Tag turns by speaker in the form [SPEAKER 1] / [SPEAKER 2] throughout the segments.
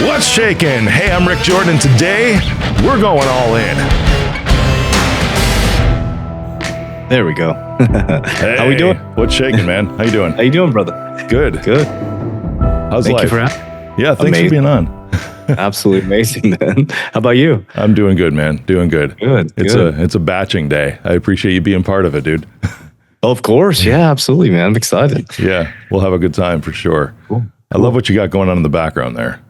[SPEAKER 1] What's shaking? Hey, I'm Rick Jordan. Today, we're going all in.
[SPEAKER 2] There we go.
[SPEAKER 1] Hey,
[SPEAKER 2] how we doing?
[SPEAKER 1] What's shaking, man? How you doing?
[SPEAKER 2] How you doing, brother?
[SPEAKER 1] Good.
[SPEAKER 2] Good.
[SPEAKER 1] How's
[SPEAKER 2] Thank
[SPEAKER 1] life?
[SPEAKER 2] you for having me.
[SPEAKER 1] Yeah, thanks for being on.
[SPEAKER 2] Absolutely amazing, man. How about you?
[SPEAKER 1] I'm doing good, man. Doing good.
[SPEAKER 2] Good.
[SPEAKER 1] It's a batching day. I appreciate you being part of it, dude.
[SPEAKER 2] Oh, of course. Yeah, absolutely, man. I'm excited.
[SPEAKER 1] Yeah, we'll have a good time for sure.
[SPEAKER 2] Cool.
[SPEAKER 1] I love what you got going on in the background there.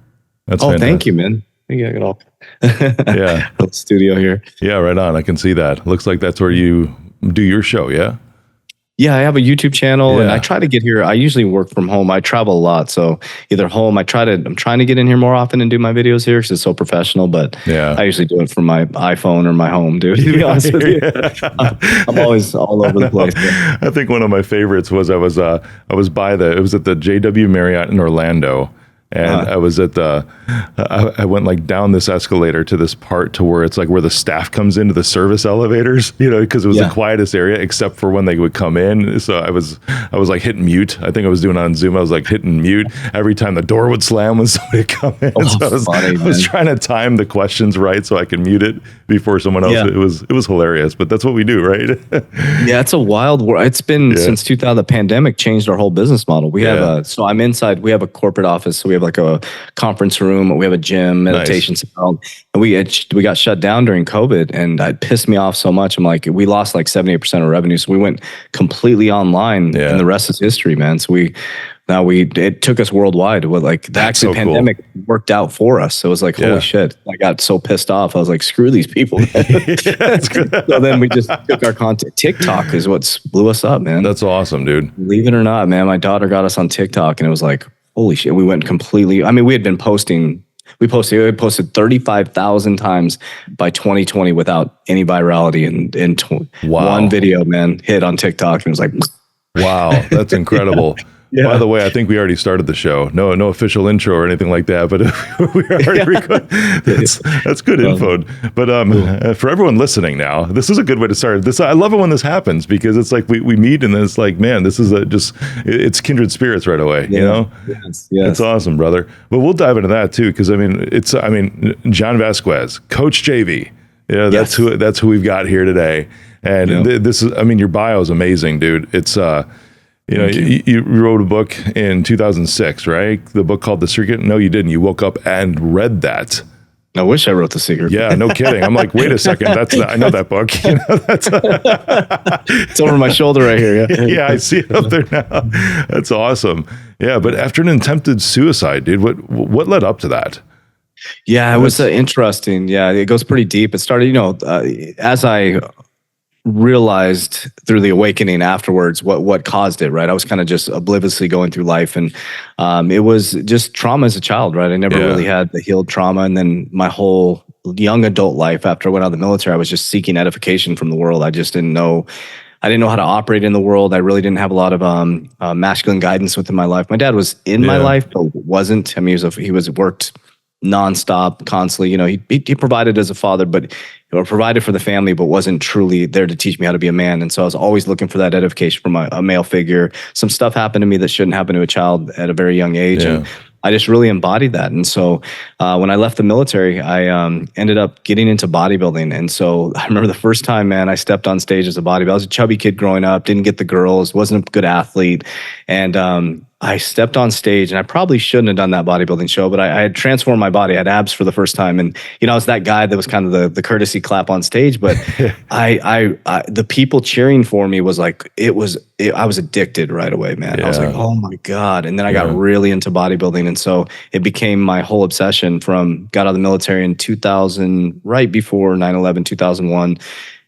[SPEAKER 1] That's fantastic.
[SPEAKER 2] Thank you, man. Thank you. I got all
[SPEAKER 1] Yeah.
[SPEAKER 2] little studio here.
[SPEAKER 1] Yeah, right on. I can see that. Looks like that's where you do your show, yeah?
[SPEAKER 2] Yeah, I have a YouTube channel and
[SPEAKER 1] Yeah.
[SPEAKER 2] I try to get here. I usually work from home. I travel a lot. So either home, I'm trying to get in here more often and do my videos here because it's so professional, but
[SPEAKER 1] Yeah.
[SPEAKER 2] I usually do it from my iPhone or my home, dude. To be honest with you. I'm always all over the place. Man.
[SPEAKER 1] I think one of my favorites was I was at the JW Marriott in Orlando, and I was at I went like down this escalator to this part to where it's like where the staff comes into the service elevators, because it was the quietest area except for when they would come in. So I was like hitting mute. I think I was doing it on Zoom. I was like hitting mute every time the door would slam when somebody would come in.
[SPEAKER 2] Oh,
[SPEAKER 1] so I was trying to time the questions right so I could mute it before someone else.
[SPEAKER 2] Yeah.
[SPEAKER 1] It was hilarious, but that's what we do, right?
[SPEAKER 2] Yeah, it's a wild world. It's been since 2000. The pandemic changed our whole business model. We have so I'm inside. We have a corporate office. So we have like a conference room. We have a gym, meditation center, and we got shut down during COVID, and it pissed me off so much. I'm like, we lost like 78% of revenue, so we went completely online, and the rest is history, man. So it took us worldwide. With like the pandemic worked out for us. So it was like, holy shit! I got so pissed off. I was like, screw these people. So then we just took our content. TikTok is what's blew us up, man.
[SPEAKER 1] That's awesome, dude.
[SPEAKER 2] Believe it or not, man, my daughter got us on TikTok, and it was like, holy shit! We went completely. I mean, we had been posting. We posted 35,000 times by 2020 without any virality, and one video, man, hit on TikTok, and it was like,
[SPEAKER 1] wow, that's incredible. Yeah. By the way, I think we already started the show. No official intro or anything like that, but we already recorded. That's good info. But for everyone listening now, this is a good way to start. I love it when this happens because it's like we meet and then it's like, man, this is it's kindred spirits right away.
[SPEAKER 2] Yes.
[SPEAKER 1] It's awesome, brother. But we'll dive into that too because John Vasquez, Coach JV. Yeah, that's who we've got here today. And this is, your bio is amazing, dude. It's you wrote a book in 2006, right? The book called The Secret. No, you didn't. You woke up and read that.
[SPEAKER 2] I wish I wrote The Secret.
[SPEAKER 1] Yeah, no kidding. I'm like, wait a second. I know that book.
[SPEAKER 2] It's over my shoulder right here.
[SPEAKER 1] Yeah, I see it up there now. That's awesome. Yeah, but after an attempted suicide, dude, what led up to that?
[SPEAKER 2] Yeah, it was interesting. Yeah, it goes pretty deep. It started, as I realized through the awakening afterwards what caused it, right? I was kind of just obliviously going through life, and it was just trauma as a child, right? I never really had the healed trauma, and then my whole young adult life after I went out of the military, I was just seeking edification from the world. I just didn't know how to operate in the world. I really didn't have a lot of masculine guidance within my life. My dad was in my life, but wasn't. I mean, he was worked nonstop, constantly. He provided as a father, but provided for the family, but wasn't truly there to teach me how to be a man. And so I was always looking for that edification from a male figure. Some stuff happened to me that shouldn't happen to a child at a very young age. And I just really embodied that. And so when I left the military, I ended up getting into bodybuilding. And so I remember the first time, man, I stepped on stage as a bodybuilder. I was a chubby kid growing up, didn't get the girls, wasn't a good athlete. And I stepped on stage, and I probably shouldn't have done that bodybuilding show, but I had transformed my body. I had abs for the first time. And, I was that guy that was kind of the courtesy clap on stage, but I the people cheering for me was like, I was addicted right away, man. Yeah. I was like, oh my God. And then I got really into bodybuilding. And so it became my whole obsession got out of the military in 2000, right before 9/11, 2001.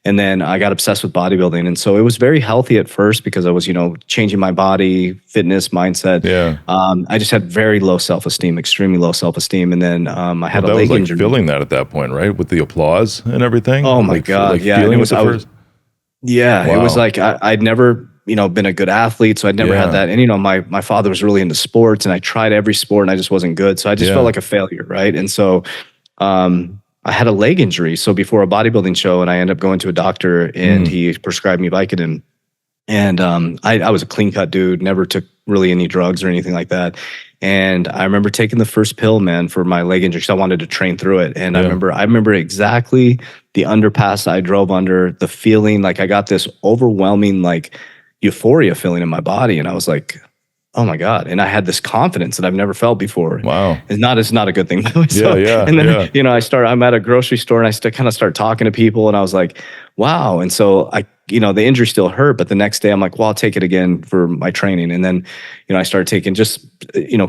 [SPEAKER 2] And then I got obsessed with bodybuilding. And so it was very healthy at first because I was, changing my body, fitness, mindset.
[SPEAKER 1] Yeah.
[SPEAKER 2] I just had very low self-esteem, extremely low self-esteem. And then I had a leg injury.
[SPEAKER 1] Feeling that at that point, right? With the applause and everything.
[SPEAKER 2] Oh my God. Yeah.
[SPEAKER 1] Feeling
[SPEAKER 2] it was,
[SPEAKER 1] it first?
[SPEAKER 2] It was like, I'd never, been a good athlete. So I'd never had that. And, my father was really into sports, and I tried every sport and I just wasn't good. So I just felt like a failure. Right. And so, I had a leg injury. So before a bodybuilding show, and I ended up going to a doctor, and he prescribed me Vicodin. And I was a clean cut dude, never took really any drugs or anything like that. And I remember taking the first pill, man, for my leg injury because I wanted to train through it. And
[SPEAKER 1] Yeah.
[SPEAKER 2] I remember exactly the underpass I drove under, the feeling like I got this overwhelming like euphoria feeling in my body. And I was like, oh my God. And I had this confidence that I've never felt before.
[SPEAKER 1] Wow.
[SPEAKER 2] It's not a good thing. So,
[SPEAKER 1] Yeah.
[SPEAKER 2] And then, I'm at a grocery store and I kind of start talking to people and I was like, wow. And so the injury still hurt, but the next day I'm like, well, I'll take it again for my training. And then, I started taking just,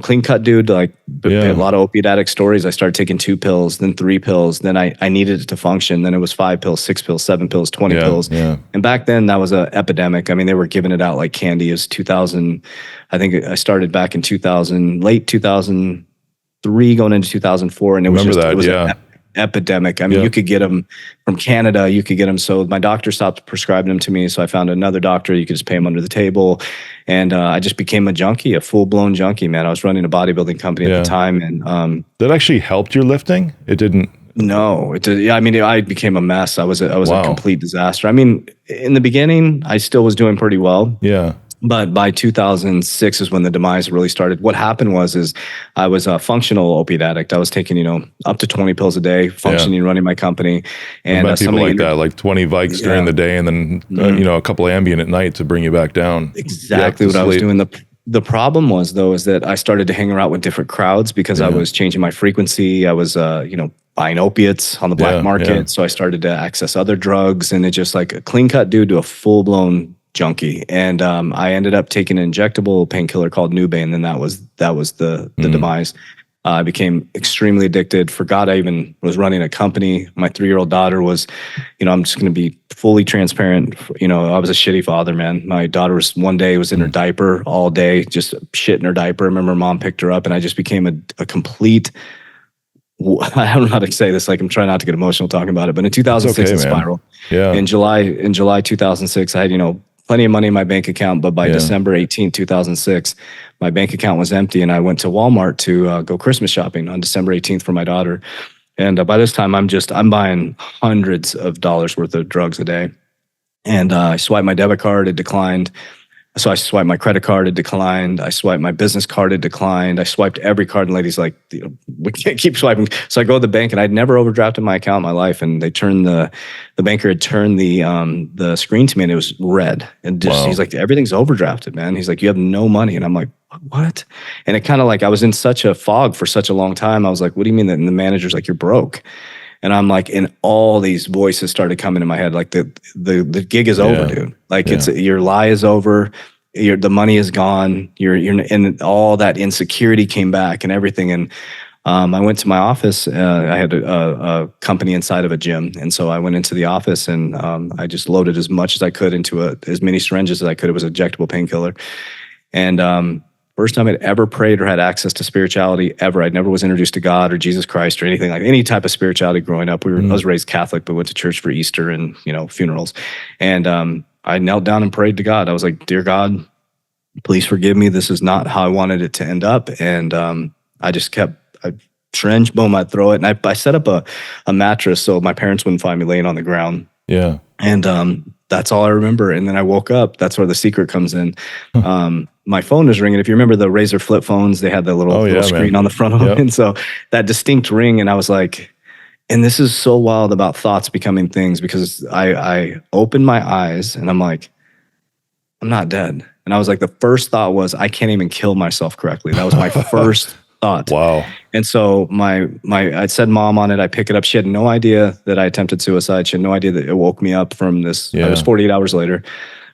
[SPEAKER 2] clean cut dude, like a lot of opiate addict stories. I started taking 2 pills, then 3 pills. Then I needed it to function. Then it was 5 pills, 6 pills, 7 pills, 20 pills.
[SPEAKER 1] Yeah.
[SPEAKER 2] And back then that was an epidemic. I mean, they were giving it out like candy. It was 2000. I think I started back in 2000, late 2003 going into 2004. And it was an epidemic. I mean, you could get them from Canada, you could get them. So my doctor stopped prescribing them to me. So I found another doctor. You could just pay them under the table. And I just became a junkie, a full-blown junkie, man. I was running a bodybuilding company at the time. And
[SPEAKER 1] that actually helped your lifting? It didn't?
[SPEAKER 2] No, it did. Yeah, I mean, I became a mess. I was a complete disaster. I mean, in the beginning, I still was doing pretty well.
[SPEAKER 1] Yeah.
[SPEAKER 2] But by 2006 is when the demise really started. What happened is I was a functional opiate addict. I was taking, up to 20 pills a day, functioning, running my company. And
[SPEAKER 1] people like that, like 20 Vikes during the day and then, a couple of Ambien at night to bring you back down.
[SPEAKER 2] Exactly what I was doing. The problem was, though, is that I started to hang around with different crowds because I was changing my frequency. I was, buying opiates on the black market. Yeah. So I started to access other drugs and it just like a clean cut dude to a full blown junkie. And I ended up taking an injectable painkiller called Nubane, and that was the demise. I became extremely addicted, forgot I even was running a company. My 3-year-old daughter was, I'm just going to be fully transparent. I was a shitty father, man. My daughter was in her diaper all day, just shit in her diaper. I remember mom picked her up and I just became a complete, I don't know how to say this. Like I'm trying not to get emotional talking about it, but in 2006, it spiraled. Yeah. In July 2006, I had, plenty of money in my bank account, but by December 18, 2006, my bank account was empty and I went to Walmart to go Christmas shopping on December 18th for my daughter. And by this time I'm buying hundreds of dollars worth of drugs a day. And I swiped my debit card, it declined. So I swiped my credit card, it declined. I swiped my business card, it declined. I swiped every card, and lady's like, we can't keep swiping. So I go to the bank, and I'd never overdrafted my account in my life. And they turned the banker had turned the screen to me, and it was red. And he's like, everything's overdrafted, man. He's like, you have no money. And I'm like, what? And it kind of like I was in such a fog for such a long time. I was like, what do you mean? And the manager's like, you're broke. And I'm like, and all these voices started coming in my head, like the gig is over, dude. Like it's your lie is over, the money is gone. And all that insecurity came back and everything. And I went to my office. I had a company inside of a gym, and so I went into the office and I just loaded as much as I could into as many syringes as I could. It was an injectable painkiller, and first time I'd ever prayed or had access to spirituality ever. I never was introduced to God or Jesus Christ or anything like any type of spirituality growing up. I was raised Catholic, but went to church for Easter and, funerals. And I knelt down and prayed to God. I was like, dear God, please forgive me. This is not how I wanted it to end up. And I just kept, syringe, boom, I'd throw it. And I set up a mattress so my parents wouldn't find me laying on the ground. Yeah. And that's all I remember. And then I woke up. That's where the secret comes in. My phone was ringing. If you remember the Razor flip phones, they had the little screen on the front of them. And so that distinct ring, and I was like, and this is so wild about thoughts becoming things, because I opened my eyes and I'm like, I'm not dead. And I was like, the first thought was, I can't even kill myself correctly. That was my first thought. Wow. And so I said mom on it. I pick it up. She had no idea that I attempted suicide. She had no idea that it woke me up from this. It was 48 hours later.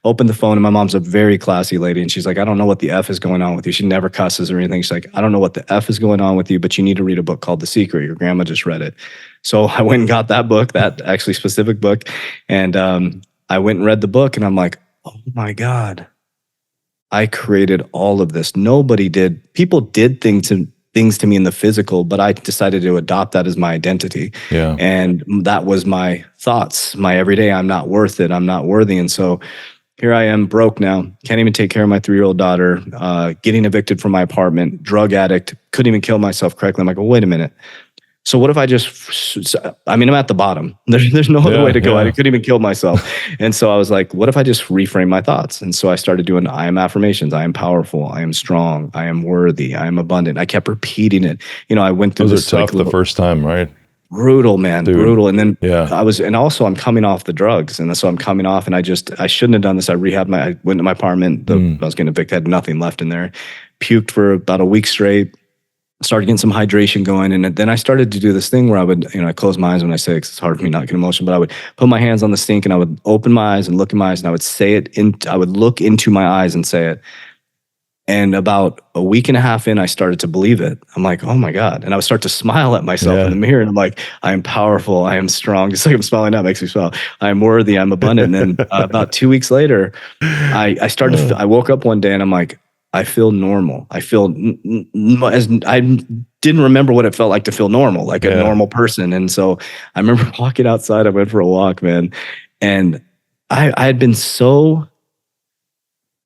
[SPEAKER 2] Opened the phone, and my mom's a very classy lady. And she's like, I don't know what the F is going on with you. She never cusses or anything. She's like, I don't know what the F is going on with you, but you need to read a book called The Secret. Your grandma just read it. So I went and got that book, that actually specific book. And I went and read the book, and I'm like, oh my God, I created all of this. Nobody did. People did things to me in the physical, but I decided to adopt that as my identity. Yeah. And that was my thoughts, my everyday, I'm not worth it. I'm not worthy. And so here I am, broke now, can't even take care of my 3-year-old daughter, getting evicted from my apartment, drug addict, couldn't even kill myself correctly. I'm like, well, wait a minute. So what if I just, I mean, I'm at the bottom. There's no other way to go. I couldn't even kill myself. And so I was like, what if I just reframe my thoughts? And so I started doing, I am affirmations. I am powerful. I am strong. I am worthy. I am abundant. I kept repeating it. You know, I went through
[SPEAKER 1] Those are tough the first time, right?
[SPEAKER 2] Brutal, man, dude. Brutal. And then
[SPEAKER 1] I
[SPEAKER 2] was, and also I'm coming off the drugs. And so I'm coming off and I shouldn't have done this. I went to my apartment. I was getting evicted, had nothing left in there. Puked for about a week straight. Started getting some hydration going. And then I started to do this thing where I would, I close my eyes when I say it 'cause it's hard for me not to get emotional, but I would put my hands on the sink and I would open my eyes and look in my eyes and I would say it I would look into my eyes and say it. And about a week and a half in, I started to believe it. I'm like, oh my God. And I would start to smile at myself in the mirror. And I'm like, I am powerful. I am strong. Just like I'm smiling now makes me smile. I am worthy. I'm abundant. And then about 2 weeks later, I started, I woke up one day and I'm like, I feel normal. I feel as I didn't remember what it felt like to feel normal, like a normal person. And so I remember walking outside. I went for a walk, man. And I had been so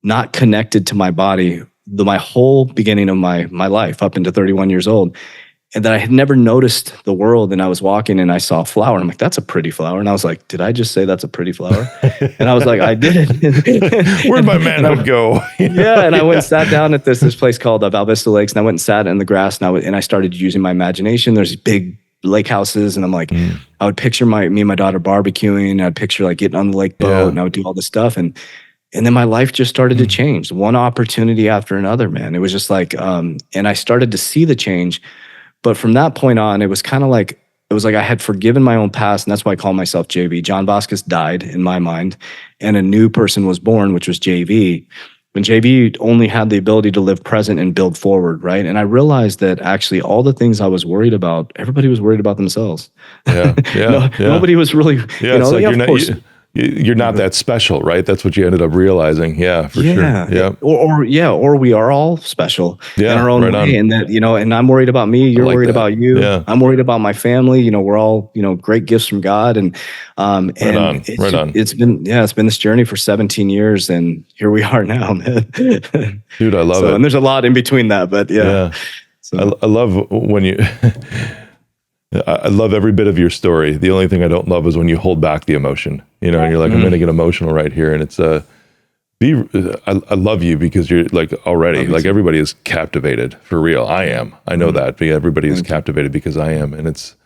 [SPEAKER 2] not connected to my body my whole beginning of my life up into 31 years old. And that I had never noticed the world. And I was walking and I saw a flower. And I'm like, that's a pretty flower. And I was like, did I just say that's a pretty flower? And I was like, I did it.
[SPEAKER 1] Where'd my manhood go?
[SPEAKER 2] Yeah. And I went and sat down at this place called Val Vista Lakes. And I went and sat in the grass and I started using my imagination. There's big lake houses. And I'm like, I would picture me and my daughter barbecuing. I'd picture like getting on the lake boat and I would do all this stuff. And then my life just started to change, one opportunity after another, man. It was just like, and I started to see the change. But from that point on, it was kind of like, it was like I had forgiven my own past. And that's why I call myself JV. John Vasquez died in my mind. And a new person was born, which was JV. When JV only had the ability to live present and build forward, right? And I realized that actually all the things I was worried about, everybody was worried about themselves. Nobody was really,
[SPEAKER 1] you're not that special, right? That's what you ended up realizing. Yeah, for sure. Yeah.
[SPEAKER 2] Or we are all special in our own way. And that, and I'm worried about me. You're worried about you. Yeah. I'm worried about my family. We're all, great gifts from God. And, it's been this journey for 17 years and here we are now, man.
[SPEAKER 1] Dude, I love it.
[SPEAKER 2] And there's a lot in between that, but So.
[SPEAKER 1] I love when you, I love every bit of your story. The only thing I don't love is when you hold back the emotion, and you're like, I'm going to get emotional right here. And it's I love you because you're like already like everybody is captivated for real. I am. I know that everybody is captivated because I am. And it's,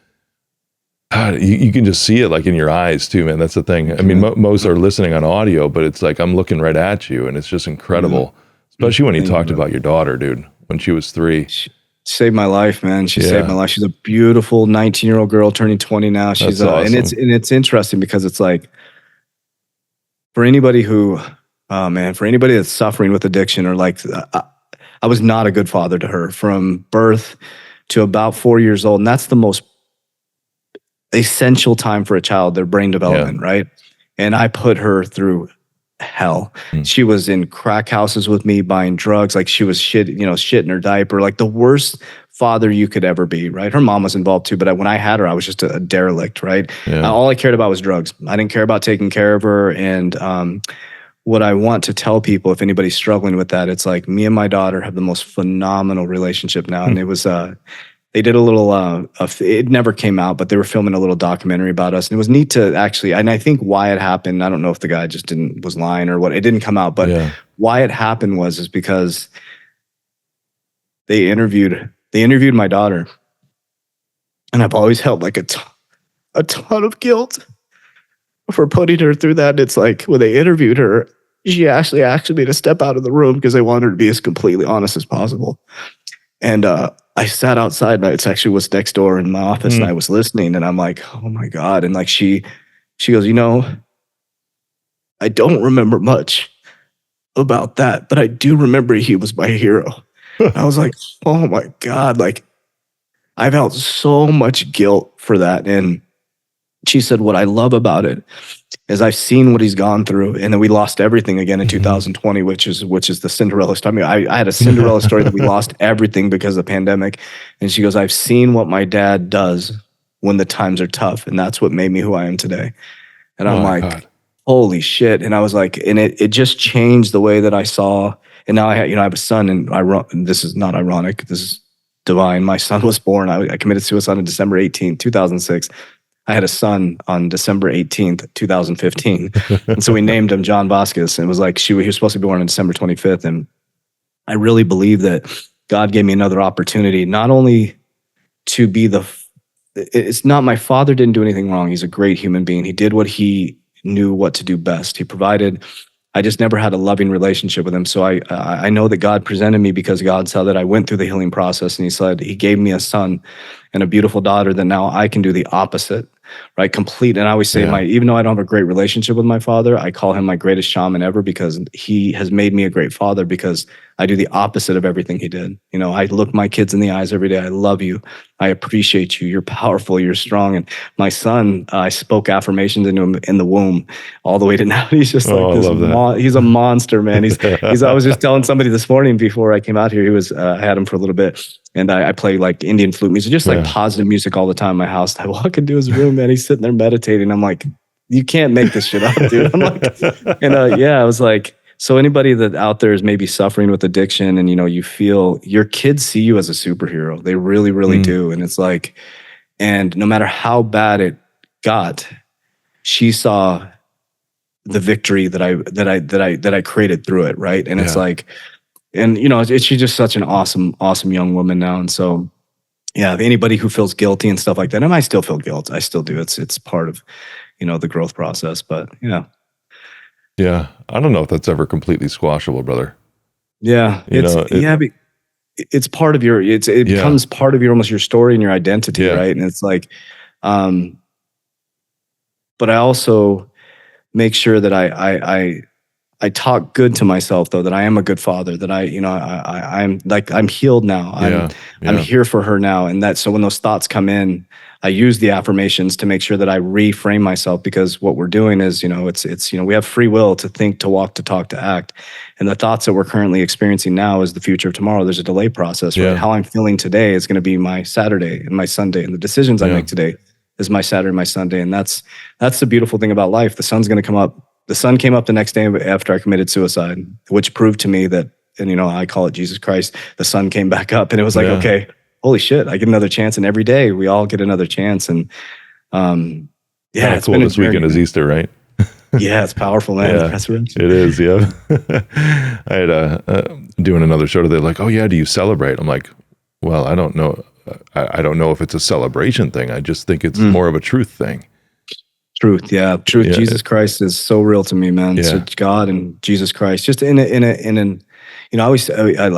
[SPEAKER 1] God, you can just see it like in your eyes too, man. That's the thing. I mean, most are listening on audio, but it's like, I'm looking right at you and it's just incredible. Especially when you talked about your daughter, dude, when she was 3.
[SPEAKER 2] Saved my life, man. She saved my life. She's a beautiful 19-year-old girl turning 20 now. She's awesome. And it's interesting because it's like for anybody who, for anybody that's suffering with addiction or like, I was not a good father to her from birth to about 4 years old. And that's the most essential time for a child, their brain development, right? And I put her through hell. She was in crack houses with me buying drugs. Like she was shit in her diaper, like the worst father you could ever be, right? Her mom was involved too, but when I had her, I was just a derelict, right? All I cared about was drugs. I didn't care about taking care of her. And what I want to tell people, if anybody's struggling with that, it's like me and my daughter have the most phenomenal relationship now. And it was, they did a little, it never came out, but they were filming a little documentary about us. And it was neat to actually, and I think why it happened, I don't know if the guy just was lying or what, it didn't come out, but why it happened is because they interviewed my daughter. And I've always held like a ton of guilt for putting her through that. And it's like when they interviewed her, she actually asked me to step out of the room because they wanted her to be as completely honest as possible. And, I sat outside, it actually was next door in my office and I was listening and I'm like, oh my God. And like, she goes, I don't remember much about that, but I do remember he was my hero. I was like, oh my God. Like I felt so much guilt for that. And she said, what I love about it is I've seen what he's gone through. And then we lost everything again in 2020, which is the Cinderella story. I mean, I had a Cinderella story that we lost everything because of the pandemic. And she goes, I've seen what my dad does when the times are tough. And that's what made me who I am today. And I'm like, God. Holy shit. And I was like, and it just changed the way that I saw. And now I have a son and this is not ironic. This is divine. My son was born. I committed suicide on December 18th, 2006. I had a son on December 18th, 2015. And so we named him John Vasquez. And it was like, he was supposed to be born on December 25th. And I really believe that God gave me another opportunity, not only to be it's not, my father didn't do anything wrong. He's a great human being. He did what he knew what to do best. He provided. I just never had a loving relationship with him. So I know that God presented me because God saw that I went through the healing process, and he said he gave me a son and a beautiful daughter that now I can do the opposite, right? Complete. And I always say even though I don't have a great relationship with my father, I call him my greatest shaman ever, because he has made me a great father, because I do the opposite of everything he did. You know, I look my kids in the eyes every day. I love you. I appreciate you. You're powerful. You're strong. And my son, I spoke affirmations into him in the womb all the way to now. He's just like this. He's a monster, man. I was just telling somebody this morning before I came out here, I had him for a little bit. And I play like Indian flute music, just like positive music all the time in my house. I walk into his room, man. He's sitting there meditating. I'm like, you can't make this shit up, dude. I'm like, and I was like, so anybody that out there is maybe suffering with addiction, and you feel your kids see you as a superhero. They really, really do. And it's like, and no matter how bad it got, she saw the victory that I created through it, right? And it's like, and she's just such an awesome young woman now. And so, anybody who feels guilty and stuff like that, and I still feel guilt. I still do. It's part of, the growth process. But
[SPEAKER 1] yeah, I don't know if that's ever completely squashable, brother.
[SPEAKER 2] Yeah, it's part of your. It becomes part of your almost your story and your identity, right? And it's like, but I also make sure that I talk good to myself, though, that I am a good father, that I'm healed now. I'm here for her now. And so when those thoughts come in, I use the affirmations to make sure that I reframe myself, because what we're doing is, we have free will to think, to walk, to talk, to act. And the thoughts that we're currently experiencing now is the future of tomorrow. There's a delay process, right? How I'm feeling today is going to be my Saturday and my Sunday. And the decisions I make today is my Saturday and my Sunday. And that's the beautiful thing about life. The sun's going to come up. The sun came up the next day after I committed suicide, which proved to me that, and I call it Jesus Christ, the sun came back up, and it was like, okay, holy shit, I get another chance. And every day we all get another chance. And it's
[SPEAKER 1] cool. This weekend is Easter, right?
[SPEAKER 2] Yeah, it's powerful, man.
[SPEAKER 1] It is, yeah. I had doing another show today, like, oh yeah, do you celebrate? I'm like, well, I don't know. I don't know if it's a celebration thing. I just think it's more of a truth thing.
[SPEAKER 2] Truth. Jesus Christ is so real to me, man. So God and Jesus Christ, just in I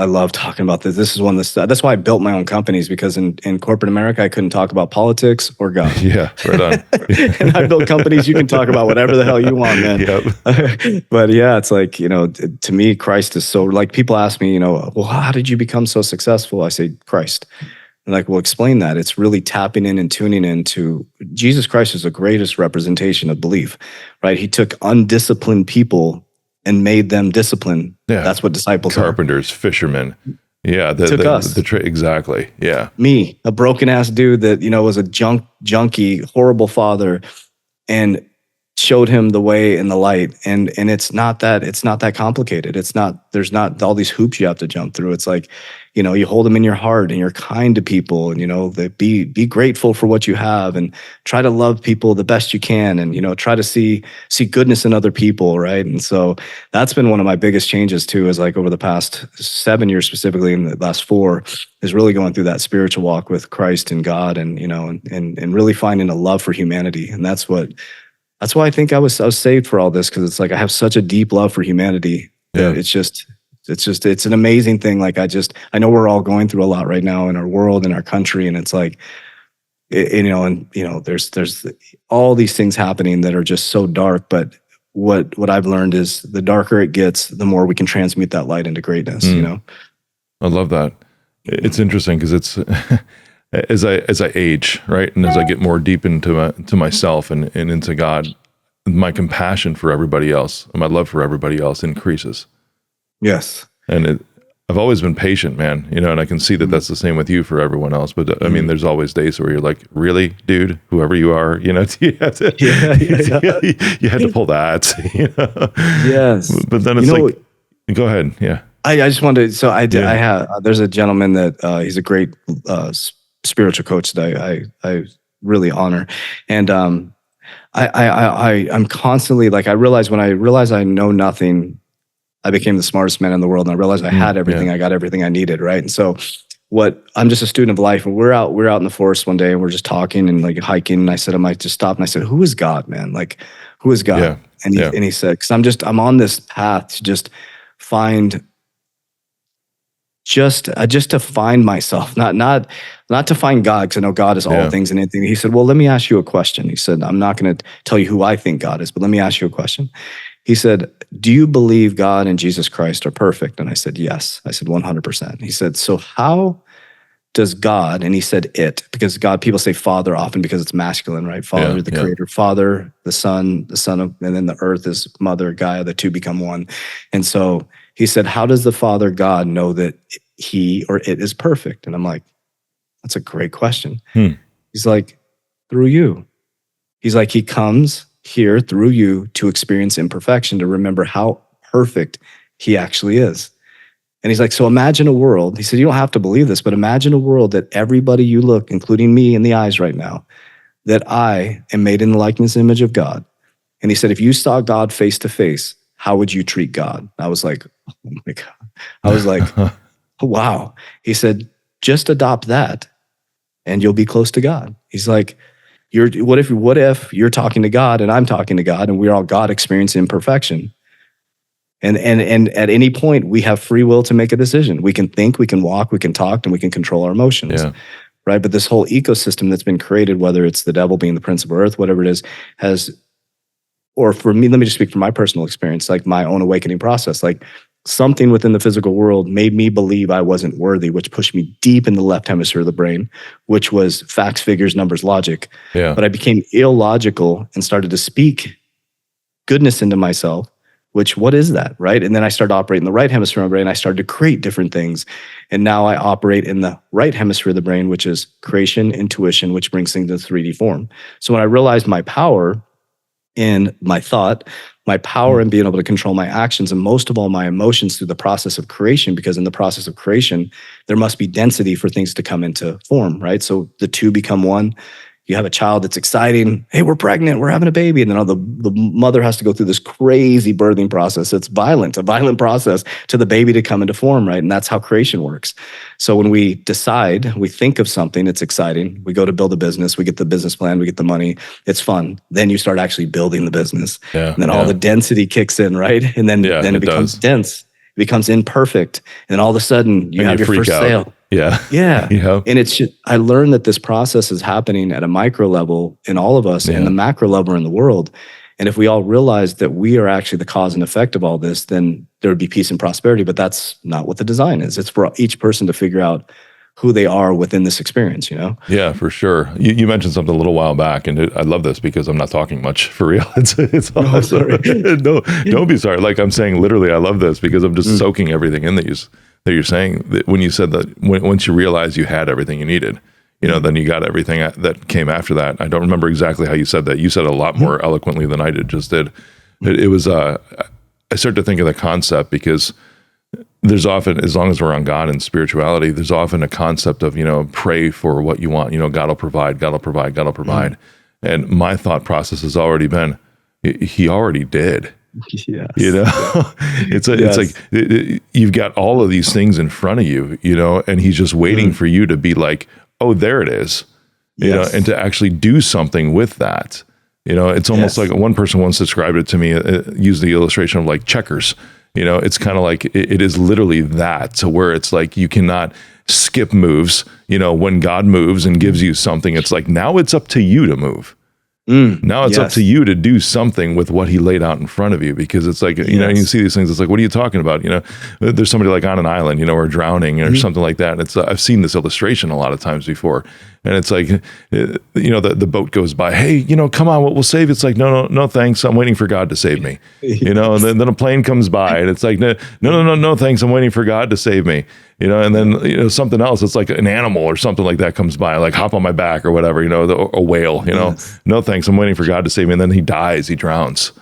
[SPEAKER 2] love talking about this. This is that's why I built my own companies, because in corporate America, I couldn't talk about politics or God.
[SPEAKER 1] Yeah, right on.
[SPEAKER 2] And I built companies, you can talk about whatever the hell you want, man. But it's like, to me, Christ is so, like, people ask me, well, how did you become so successful? I say, Christ. And like, well, explain that. It's really tapping in and tuning into Jesus Christ is the greatest representation of belief, right? He took undisciplined people and made them disciplined. Yeah. That's what disciples
[SPEAKER 1] Carpenters, fishermen. Yeah.
[SPEAKER 2] Took us.
[SPEAKER 1] Exactly. Yeah.
[SPEAKER 2] Me, a broken ass dude that, was a junkie, horrible father, and showed him the way and the light. And it's not that complicated. There's not all these hoops you have to jump through. It's like, you hold them in your heart and you're kind to people, and, be grateful for what you have, and try to love people the best you can. And, try to see goodness in other people. Right. And so that's been one of my biggest changes too, is like over the past 7 years, specifically in the last 4, is really going through that spiritual walk with Christ and God, and, and really finding a love for humanity. And that's why I think I was saved for all this, because it's like I have such a deep love for humanity that it's an amazing thing. Like I know we're all going through a lot right now in our world, in our country, and it's like, there's all these things happening that are just so dark. But what I've learned is the darker it gets, the more we can transmute that light into greatness.
[SPEAKER 1] I love that. It's interesting because it's. As I age, right, and as I get more deep into myself and into God, my compassion for everybody else, and my love for everybody else increases.
[SPEAKER 2] Yes,
[SPEAKER 1] and I've always been patient, man. And I can see that that's the same with you for everyone else. But I mean, there's always days where you're like, really, dude, whoever you are, you had to pull that.
[SPEAKER 2] Yes,
[SPEAKER 1] But then it's like, go ahead, yeah.
[SPEAKER 2] I just wanted to, so I did,
[SPEAKER 1] Yeah.
[SPEAKER 2] I have, there's a gentleman that, he's a great, spiritual coach that I really honor. And, I'm constantly like, when I realized I know nothing, I became the smartest man in the world. And I realized I had everything.
[SPEAKER 1] Yeah.
[SPEAKER 2] I got everything I needed. Right. And so I'm just a student of life, and we're out in the forest one day, and we're just talking and like hiking. And I said, I might just stop. And I said, who is God, man? Like, who is God?
[SPEAKER 1] Yeah.
[SPEAKER 2] And he said, cause I'm on this path to just find, just to find myself, not to find God, because I know God is all things and anything. He said, well, let me ask you a question. He said, I'm not going to tell you who I think God is, but let me ask you a question. He said, do you believe God and Jesus Christ are perfect? And I said, yes. I said, 100%. He said, so how does God, and he said it, because God, people say Father often because it's masculine, right? Father, the creator, Father, the Son of, and then the earth is Mother, Gaia, the two become one. And so he said, how does the Father God know that he or it is perfect? And I'm like, that's a great question. He's like, through you. He's like, he comes here through you to experience imperfection, to remember how perfect he actually is. And he's like, so imagine a world. He said, you don't have to believe this, but imagine a world that everybody you look, including me in the eyes right now, that I am made in the likeness and image of God. And he said, if you saw God face to face, how would you treat God? I was like, oh my God. I was like, wow. He said, just adopt that and you'll be close to God. He's like, what if you're talking to God and I'm talking to God, and we're all God experiencing imperfection? And at any point we have free will to make a decision. We can think, we can walk, we can talk, and we can control our emotions.
[SPEAKER 1] Yeah.
[SPEAKER 2] Right. But this whole ecosystem that's been created, whether it's the devil being the prince of earth, whatever it is, or for me, let me just speak from my personal experience, like my own awakening process, like something within the physical world made me believe I wasn't worthy, which pushed me deep in the left hemisphere of the brain, which was facts, figures, numbers, logic.
[SPEAKER 1] Yeah.
[SPEAKER 2] But I became illogical and started to speak goodness into myself, which, what is that, right? And then I started operating the right hemisphere of my brain. I started to create different things. And now I operate in the right hemisphere of the brain, which is creation, intuition, which brings things into 3D form. So when I realized my power in my thought, my power in being able to control my actions, and most of all my emotions through the process of creation, because in the process of creation, there must be density for things to come into form, right? So the two become one. You have a child that's exciting. Hey, we're pregnant. We're having a baby. And then the mother has to go through this crazy birthing process. It's violent, a violent process to the baby to come into form, right? And that's how creation works. So when we decide, we think of something, it's exciting. We go to build a business. We get the business plan. We get the money. It's fun. Then you start actually building the business.
[SPEAKER 1] Yeah,
[SPEAKER 2] and then all the density kicks in, right? And then it becomes dense. It becomes imperfect. And then all of a sudden you have your first sale.
[SPEAKER 1] Yeah.
[SPEAKER 2] Yeah. And it's just, I learned that this process is happening at a micro level in all of us and the macro level in the world. And if we all realize that we are actually the cause and effect of all this, then there would be peace and prosperity. But that's not what the design is. It's for each person to figure out who they are within this experience, you know?
[SPEAKER 1] Yeah, for sure. You mentioned something a little while back, and I love this because I'm not talking much for real. It's awesome. No, don't be sorry. Like I'm saying, literally, I love this because I'm just soaking everything in that you're saying. That when you said that, once you realized you had everything you needed, you know, then you got everything that came after that. I don't remember exactly how you said that. You said it a lot more eloquently than I did. It was, I started to think of the concept because there's often, as long as we're on God and spirituality, there's often a concept of, you know, pray for what you want. You know, God will provide, God will provide, God will provide. And my thought process has already been, he already did.
[SPEAKER 2] Yes.
[SPEAKER 1] You know, it's like you've got all of these things in front of you, you know, and he's just waiting for you to be like, oh, there it is, you know, and to actually do something with that. You know, it's almost like one person once described it to me, used the illustration of like checkers. You know, it's kind of like it is literally that, to where it's like you cannot skip moves. You know, when God moves and gives you something, it's like now it's up to you to move. Now it's up to you to do something with what he laid out in front of you, because it's like, you know, you see these things, it's like, what are you talking about? You know, there's somebody like on an island, you know, or drowning or something like that. And it's, I've seen this illustration a lot of times before. And it's like, you know, the boat goes by, hey, you know, come on, we'll save you. It's like, no, thanks. I'm waiting for God to save me. You know, and then a plane comes by and it's like, no, thanks. I'm waiting for God to save me. You know, and then, you know, something else, it's like an animal or something like that comes by, like hop on my back or whatever, you know, a whale, you know, no thanks. I'm waiting for God to save me. And then he dies, he drowns.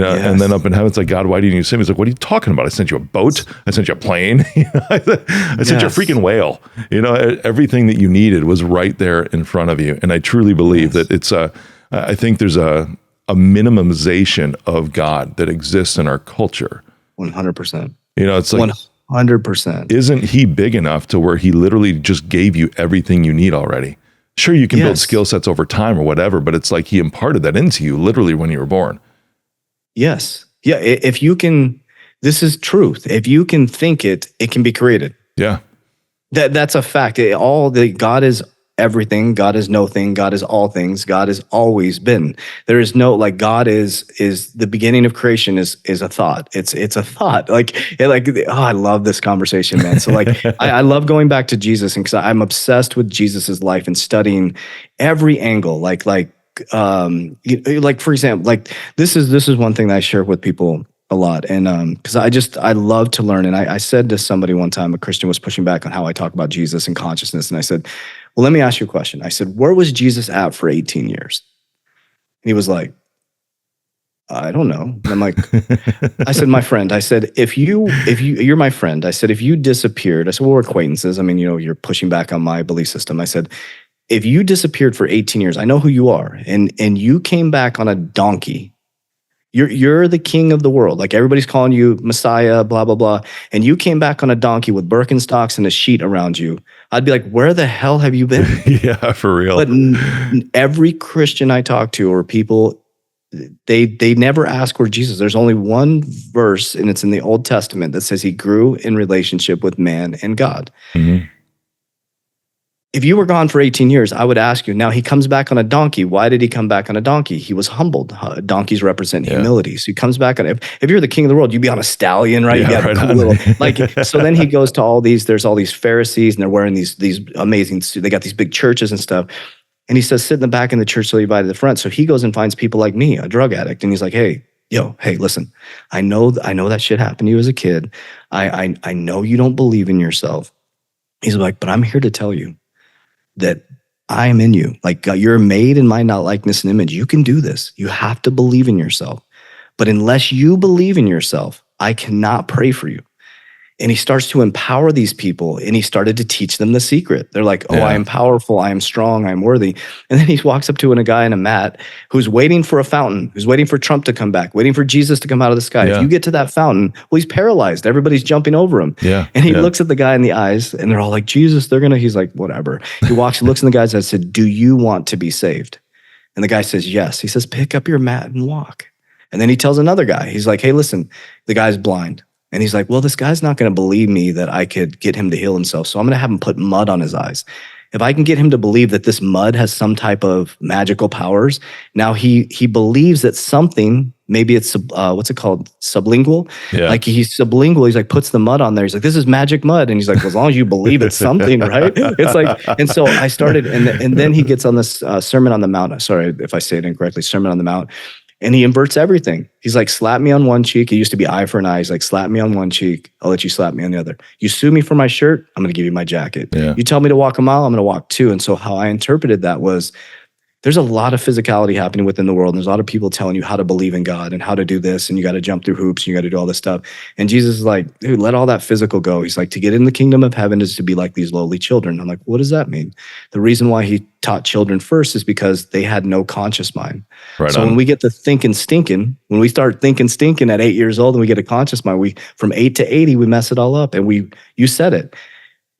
[SPEAKER 1] And then up in heaven, it's like, God, why didn't you send me? He's like, what are you talking about? I sent you a boat. I sent you a plane. I sent you a freaking whale. Everything that you needed was right there in front of you. And I truly believe that it's I think there's a minimization of God that exists in our culture.
[SPEAKER 2] 100%.
[SPEAKER 1] It's like
[SPEAKER 2] 100%.
[SPEAKER 1] Isn't he big enough to where he literally just gave you everything you need already? Sure, you can build skill sets over time or whatever, but it's like he imparted that into you literally when you were born.
[SPEAKER 2] Yes. Yeah. If you can, this is truth. If you can think it, it can be created.
[SPEAKER 1] Yeah.
[SPEAKER 2] That's a fact. God is everything. God is no thing. God is all things. God has always been. There is no, like, God is the beginning of creation is a thought. It's a thought. I love this conversation, man. So I love going back to Jesus, and because I'm obsessed with Jesus's life and studying every angle, for example, this is one thing that I share with people a lot. And because I love to learn. And I said to somebody one time, a Christian was pushing back on how I talk about Jesus and consciousness. And I said, well, let me ask you a question. I said, where was Jesus at for 18 years? And he was like, I don't know. And I'm like, I said, my friend, I said, if you're my friend, I said, if you disappeared, I said, well, we're acquaintances. I mean, you're pushing back on my belief system. I said, if you disappeared for 18 years, I know who you are, and you came back on a donkey. You're the king of the world. Like, everybody's calling you Messiah, blah, blah, blah. And you came back on a donkey with Birkenstocks and a sheet around you. I'd be like, where the hell have you been?
[SPEAKER 1] Yeah, for real.
[SPEAKER 2] But every Christian I talk to, or people, they never ask where Jesus. There's only one verse, and it's in the Old Testament, that says he grew in relationship with man and God. Mm-hmm. If you were gone for 18 years, I would ask you, now he comes back on a donkey. Why did he come back on a donkey? He was humbled. Donkeys represent humility. So he comes back on, if you're the king of the world, you'd be on a stallion, right?
[SPEAKER 1] Yeah,
[SPEAKER 2] you got a cool so then he goes to all these, there's all these Pharisees, and they're wearing these amazing suits. They got these big churches and stuff. And he says, sit in the back in the church, so you buy to the front. So he goes and finds people like me, a drug addict. And he's like, hey, listen, I know that shit happened to you as a kid. I know you don't believe in yourself. He's like, but I'm here to tell you that I am in you. Like, you're made in my likeness and image. You can do this. You have to believe in yourself. But unless you believe in yourself, I cannot pray for you. And he starts to empower these people, and he started to teach them the secret. They're like, I am powerful, I am strong, I am worthy. And then he walks up to a guy in a mat who's waiting for a fountain, who's waiting for Trump to come back, waiting for Jesus to come out of the sky. If you get to that fountain, well, he's paralyzed. Everybody's jumping over him. And he looks at the guy in the eyes, and they're all like, Jesus, he's like, whatever. He looks in the guy's eyes and said, do you want to be saved? And the guy says, yes. He says, pick up your mat and walk. And then he tells another guy, he's like, hey, listen, the guy's blind. And he's like, well, this guy's not going to believe me that I could get him to heal himself. So I'm going to have him put mud on his eyes. If I can get him to believe that this mud has some type of magical powers, now he believes that something, maybe it's, what's it called? Sublingual? Yeah. Like, he's sublingual. He's like, puts the mud on there. He's like, this is magic mud. And he's like, well, as long as you believe it's something, right? It's like, and so I started, and then he gets on this Sermon on the Mount. Sorry if I say it incorrectly, Sermon on the Mount. And he inverts everything. He's like, slap me on one cheek. It used to be eye for an eye. He's like, slap me on one cheek. I'll let you slap me on the other. You sue me for my shirt, I'm going to give you my jacket. Yeah. You tell me to walk a mile, I'm going to walk 2. And so how I interpreted that was, there's a lot of physicality happening within the world. And there's a lot of people telling you how to believe in God and how to do this. And you got to jump through hoops and you got to do all this stuff. And Jesus is like, dude, let all that physical go. He's like, to get in the kingdom of heaven is to be like these lowly children. I'm like, what does that mean? The reason why he taught children first is because they had no conscious mind. Right so on. When we get to thinking stinking, when we start thinking stinking at 8 years old and we get a conscious mind, we from 8 to 80, we mess it all up. And you said it.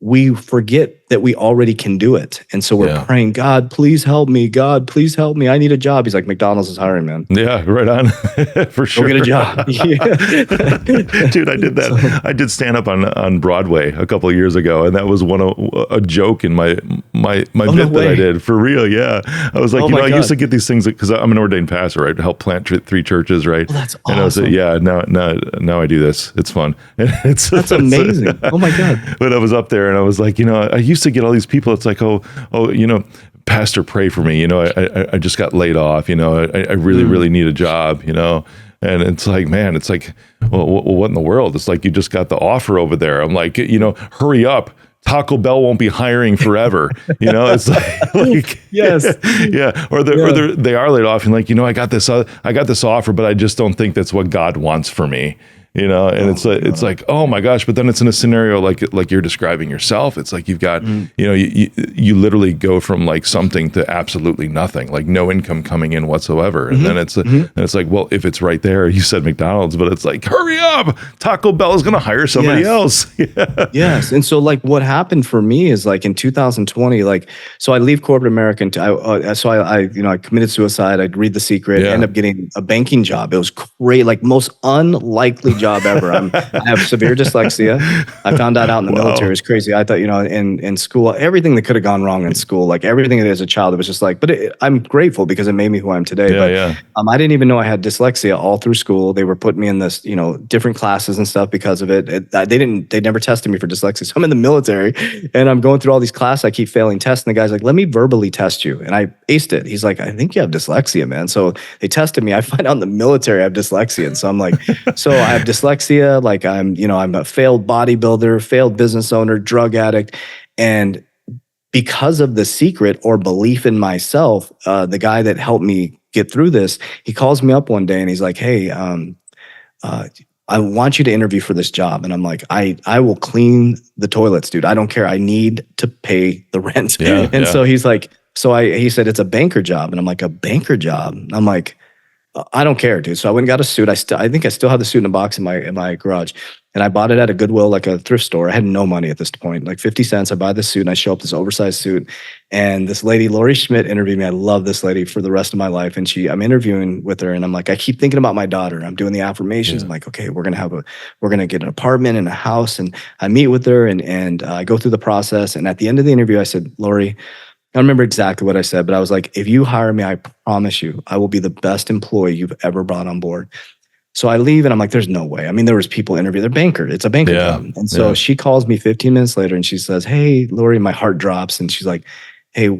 [SPEAKER 2] We forget that we already can do it. And so we're praying, God, please help me. God, please help me. I need a job. He's like, McDonald's is hiring, man.
[SPEAKER 1] Yeah, right on. For sure.
[SPEAKER 2] Go get a job.
[SPEAKER 1] Dude, I did that. So, I did stand up on Broadway a couple of years ago. And that was a joke in my bit that I did. For real, yeah. I was like, I used to get these things because I'm an ordained pastor, right? Help plant 3 churches, right?
[SPEAKER 2] Well, that's awesome.
[SPEAKER 1] And I was like, now I do this. It's fun. And
[SPEAKER 2] that's amazing. Oh my God.
[SPEAKER 1] But I was up there and I was like, I used to get all these people. It's like, pastor, pray for me. I just got laid off. I really need a job. And it's like, man, it's like, well, what in the world? It's like you just got the offer over there. I'm like, hurry up Taco Bell won't be hiring forever. You know, it's like
[SPEAKER 2] Yes.
[SPEAKER 1] yeah. Or they are laid off and like, I got this offer, but I just don't think that's what God wants for me. You know, and it's like, oh my gosh, but then it's in a scenario like you're describing yourself. It's like you've got, you literally go from like something to absolutely nothing, like no income coming in whatsoever. And then it's like, well, if it's right there, you said McDonald's, but it's like, hurry up, Taco Bell is going to hire somebody else.
[SPEAKER 2] Yes. And so like what happened for me is like in 2020, like, so I leave corporate America and I committed suicide. I'd read The Secret, end up getting a banking job. It was great, like most unlikely job ever. I have severe dyslexia. I found that out in the military. It was crazy. I thought, in school, everything that could have gone wrong in school, like everything as a child, it was just like, but I'm grateful because it made me who I am today. I didn't even know I had dyslexia all through school. They were putting me in this, different classes and stuff because of it. They never tested me for dyslexia. So I'm in the military and I'm going through all these classes. I keep failing tests. And the guy's like, let me verbally test you. And I aced it. He's like, I think you have dyslexia, man. So they tested me. I find out in the military I have dyslexia. And so I'm like, so I have dyslexia, like I'm a failed bodybuilder, failed business owner, drug addict. And because of The Secret or belief in myself, the guy that helped me get through this, he calls me up one day and he's like, hey, I want you to interview for this job. And I'm like, I will clean the toilets, dude. I don't care. I need to pay the rent. So he's like, he said, it's a banker job. And I'm like, a banker job? I'm like, I don't care, dude. So I went and got a suit. I think I still have the suit in a box in my garage. And I bought it at a Goodwill, like a thrift store. I had no money at this point, like 50 cents. I buy this suit and I show up this oversized suit. And this lady, Lori Schmidt, interviewed me. I love this lady for the rest of my life. And I'm interviewing with her and I'm like, I keep thinking about my daughter. I'm doing the affirmations. I'm like, okay, we're going to get an apartment and a house. And I meet with her and I go through the process. And at the end of the interview, I said, Lori, I don't remember exactly what I said, but I was like, if you hire me, I promise you, I will be the best employee you've ever brought on board. So I leave and I'm like, there's no way. I mean, there was people interviewing, they're banker. It's a banker job. And so she calls me 15 minutes later and she says, hey, Lori, my heart drops. And she's like, hey,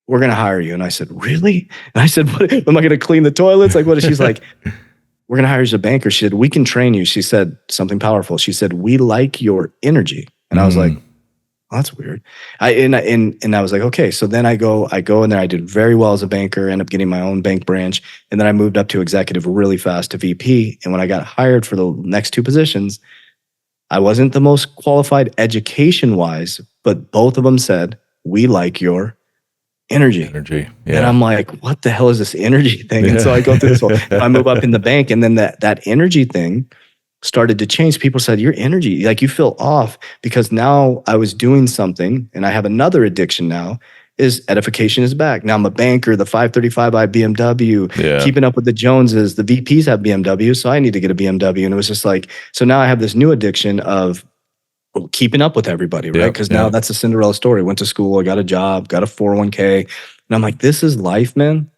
[SPEAKER 2] we're going to hire you. And I said, really? And I said, what, am I going to clean the toilets? Like, what? She's like, we're going to hire you as a banker. She said, we can train you. She said something powerful. She said, we like your energy. And I was like, oh, that's weird. And I was like, okay. So then I go in there. I did very well as a banker, ended up getting my own bank branch. And then I moved up to executive really fast to VP. And when I got hired for the next two positions, I wasn't the most qualified education wise, but both of them said, we like your energy. Yeah. And I'm like, what the hell is this energy thing? And so I go through this whole, I move up in the bank and then that energy thing started to change. People said, your energy, like you feel off, because now I was doing something and I have another addiction now, is edification is back. Now I'm a banker, the 535i BMW, keeping up with the Joneses, the VPs have BMW, so I need to get a BMW. And it was just like, so now I have this new addiction of keeping up with everybody, right? Because now that's a Cinderella story. Went to school, I got a job, got a 401k. And I'm like, this is life, man.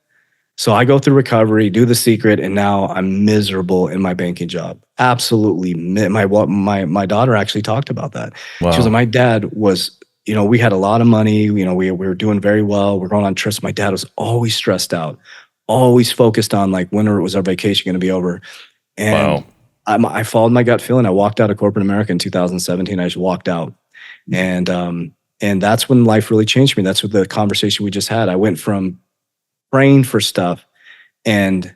[SPEAKER 2] So I go through recovery, do The Secret, and now I'm miserable in my banking job. Absolutely. My daughter actually talked about that. Wow. She was like, my dad was, we had a lot of money. We were doing very well. We're going on trips. My dad was always stressed out, always focused on like, when was our vacation going to be over? And I followed my gut feeling. I walked out of corporate America in 2017. I just walked out. And that's when life really changed for me. That's what the conversation we just had. I went from praying for stuff and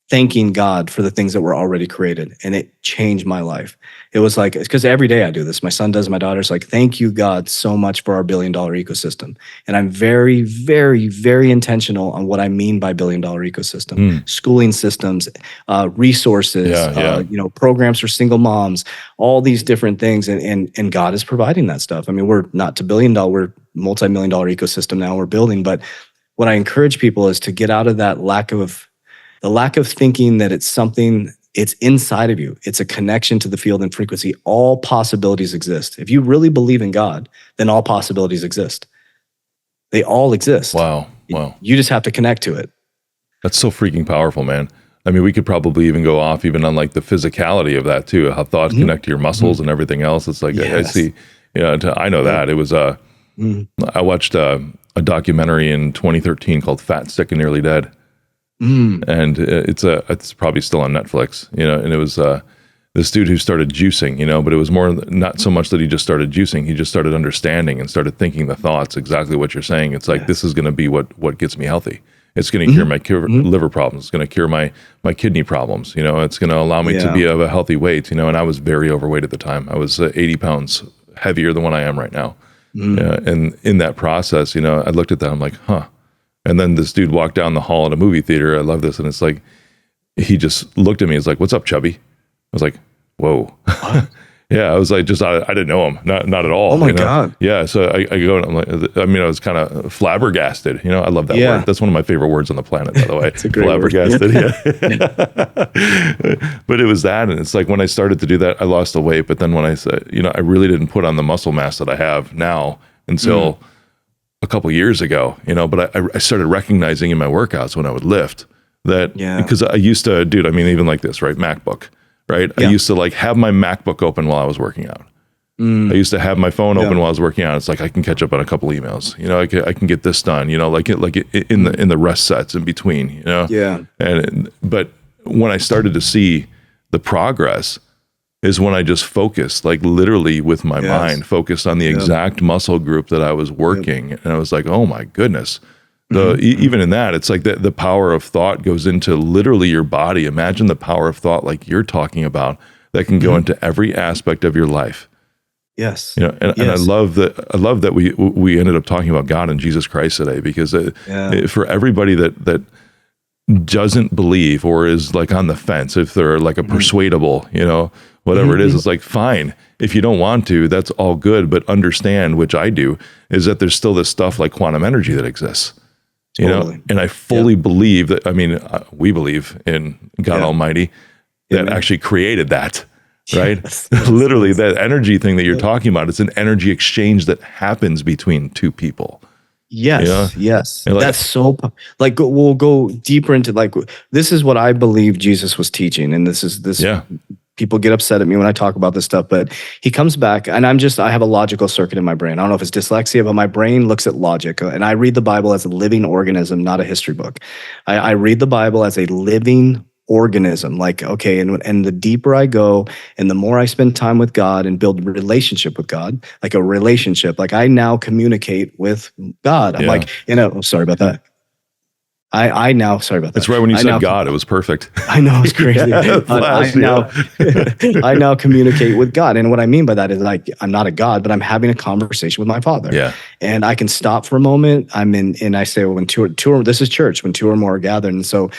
[SPEAKER 2] thanking God for the things that were already created. And it changed my life. It was like, it's because every day I do this. My son does, my daughter's like, thank you, God, so much for our $1 billion ecosystem. And I'm very, very, very intentional on what I mean by $1 billion ecosystem. Schooling systems, resources, programs for single moms, all these different things. And God is providing that stuff. I mean, we're not to $1 billion, we're multi-million-dollar ecosystem now we're building. But what I encourage people is to get out of that lack of thinking that it's something, it's inside of you. It's a connection to the field and frequency. All possibilities exist. If you really believe in God, then all possibilities exist. They all exist.
[SPEAKER 1] Wow.
[SPEAKER 2] You just have to connect to it.
[SPEAKER 1] That's so freaking powerful, man. I mean, we could probably even go off even on like the physicality of that too, how thoughts connect to your muscles and everything else. It's like, I see, I know that. It was, I watched a documentary in 2013 called Fat, Sick, and Nearly Dead. And it's probably still on Netflix, and it was this dude who started juicing, but it was more not so much that he just started juicing. He just started understanding and started thinking the thoughts, exactly what you're saying. It's like, this is going to be what gets me healthy. It's going to cure my liver problems. It's going to cure my kidney problems. It's going to allow me to be of a healthy weight, and I was very overweight at the time. I was 80 pounds heavier than what I am right now. And in that process, I looked at that, I'm like, huh. And then this dude walked down the hall at a movie theater. I love this. And it's like, he just looked at me. He's like, "What's up, chubby?" I was like, whoa. Yeah, I was like, I didn't know him, not at all.
[SPEAKER 2] Oh my God.
[SPEAKER 1] Yeah, so I go and I'm like, I was kind of flabbergasted. I love that word. That's one of my favorite words on the planet, by the way.
[SPEAKER 2] It's a great
[SPEAKER 1] flabbergasted. Yeah. But it was that, and it's like when I started to do that, I lost the weight. But then when I said, I really didn't put on the muscle mass that I have now until a couple years ago. But I started recognizing in my workouts when I would lift that because I used to, dude. Even like this, right? MacBook. Right. I used to have my MacBook open while I was working out. I used to have my phone open while I was working out. It's like, I can catch up on a couple emails, I can get this done, in the rest sets in between, but when I started to see the progress is when I just focused, literally with my mind, focused on the exact muscle group that I was working. And I was like, oh my goodness. Even in that, it's like the power of thought goes into literally your body. Imagine the power of thought, like you're talking about, that can go into every aspect of your life.
[SPEAKER 2] Yes.
[SPEAKER 1] And I love that we ended up talking about God and Jesus Christ today, because for everybody that doesn't believe or is on the fence, if they're a persuadable, whatever it is, it's like, fine. If you don't want to, that's all good. But understand, which I do, is that there's still this stuff like quantum energy that exists. And I fully believe that, we believe in God Almighty that actually created that, right? Yes. Literally, that energy thing that you're talking about, it's an energy exchange that happens between two people.
[SPEAKER 2] Yes, yes. That's so, we'll go deeper into, this is what I believe Jesus was teaching. And people get upset at me when I talk about this stuff, but he comes back, and I have a logical circuit in my brain. I don't know if it's dyslexia, but my brain looks at logic, and I read the Bible as a living organism, not a history book. I read the Bible as a living organism, and the deeper I go and the more I spend time with God and build a relationship with God, I now communicate with God. I'm sorry about that. Sorry about that.
[SPEAKER 1] That's right. When you said God, it was perfect.
[SPEAKER 2] I know, it's crazy. I now communicate with God. And what I mean by that is, I'm not a God, but I'm having a conversation with my Father. Yeah. And I can stop for a moment. And I say, when this is church, when two or more are gathered. And so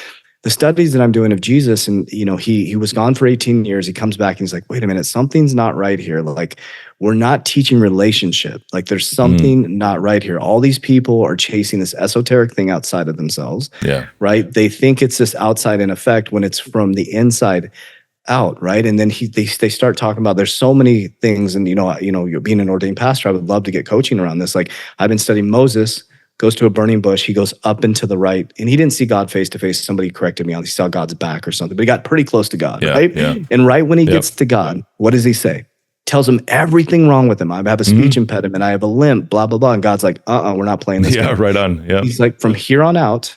[SPEAKER 2] the studies that I'm doing of Jesus, and he was gone for 18 years. He comes back and he's like, wait a minute, something's not right here. We're not teaching relationship. There's something not right here. All these people are chasing this esoteric thing outside of themselves. Yeah. Right. They think it's this outside in effect when it's from the inside out. Right. And then they start talking about, there's so many things. And, you're being an ordained pastor, I would love to get coaching around this. I've been studying Moses. Goes to a burning bush. He goes up and to the right, and he didn't see God face to face. Somebody corrected me on, he saw God's back or something, but he got pretty close to God, right? Yeah. And right when he gets to God, what does he say? Tells him everything wrong with him. I have a speech impediment. I have a limp, blah, blah, blah. And God's like, we're not playing this game.
[SPEAKER 1] Right on. Yeah.
[SPEAKER 2] He's like, from here on out,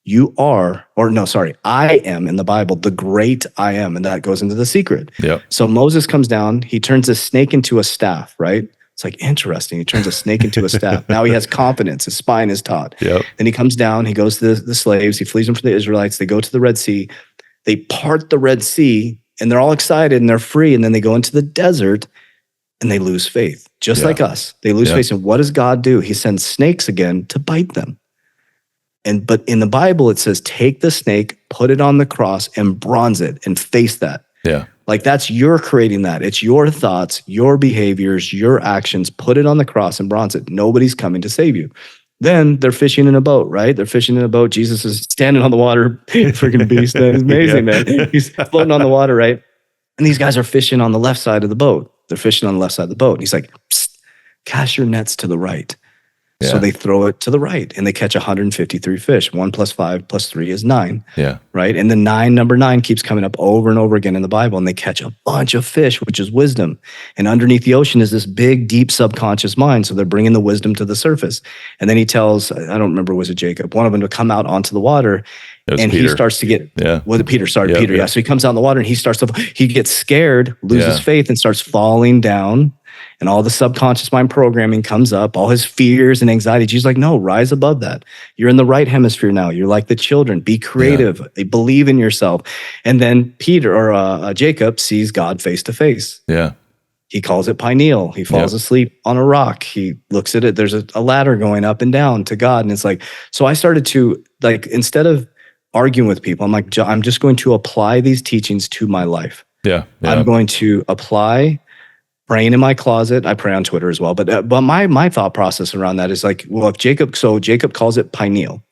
[SPEAKER 2] I am in the Bible, the great I am. And that goes into the secret. Yeah. So Moses comes down, he turns a snake into a staff, right? It's like, interesting. He turns a snake into a staff. Now he has confidence. His spine is taut. Yep. Then he comes down. He goes to the slaves. He flees them from the Israelites. They go to the Red Sea. They part the Red Sea, and they're all excited, and they're free. And then they go into the desert, and they lose faith, just like us. They lose faith. And what does God do? He sends snakes again to bite them. But in the Bible, it says, take the snake, put it on the cross, and bronze it, and face that. Yeah. That's you're creating that. It's your thoughts, your behaviors, your actions. Put it on the cross and bronze it. Nobody's coming to save you. Then they're fishing in a boat, right? They're fishing in a boat. Jesus is standing on the water. Freaking beast. It's amazing, man. He's floating on the water, right? And these guys are fishing on the left side of the boat. They're fishing on the left side of the boat. And he's like, cast your nets to the right. So
[SPEAKER 1] Yeah.
[SPEAKER 2] they throw it to the right and they catch 153 fish. 1 plus 5 plus 3 is 9.
[SPEAKER 1] Yeah.
[SPEAKER 2] Right. And the number 9 keeps coming up over and over again in the Bible. And they catch a bunch of fish, which is wisdom. And underneath the ocean is this big, deep subconscious mind. So they're bringing the wisdom to the surface. And then he tells, I don't remember, was it Jacob, one of them to come out onto the water. And
[SPEAKER 1] Peter.
[SPEAKER 2] he starts to get, was it Peter? Sorry,
[SPEAKER 1] Yeah,
[SPEAKER 2] Peter. Yeah. So he comes out in the water and he gets scared, loses faith, and starts falling down. And all the subconscious mind programming comes up, all his fears and anxiety. Jesus like, no, rise above that. You're in the right hemisphere now. You're like the children. Be creative. Believe in yourself. And then Peter or Jacob sees God face to face.
[SPEAKER 1] Yeah.
[SPEAKER 2] He calls it pineal. He falls asleep on a rock. He looks at it. There's a ladder going up and down to God. And it's like, so I started to, like, instead of arguing with people, I'm like, I'm just going to apply these teachings to my life.
[SPEAKER 1] Yeah.
[SPEAKER 2] I'm going to apply praying in my closet. I pray on Twitter as well. But my thought process around that is like, well, if Jacob calls it pineal,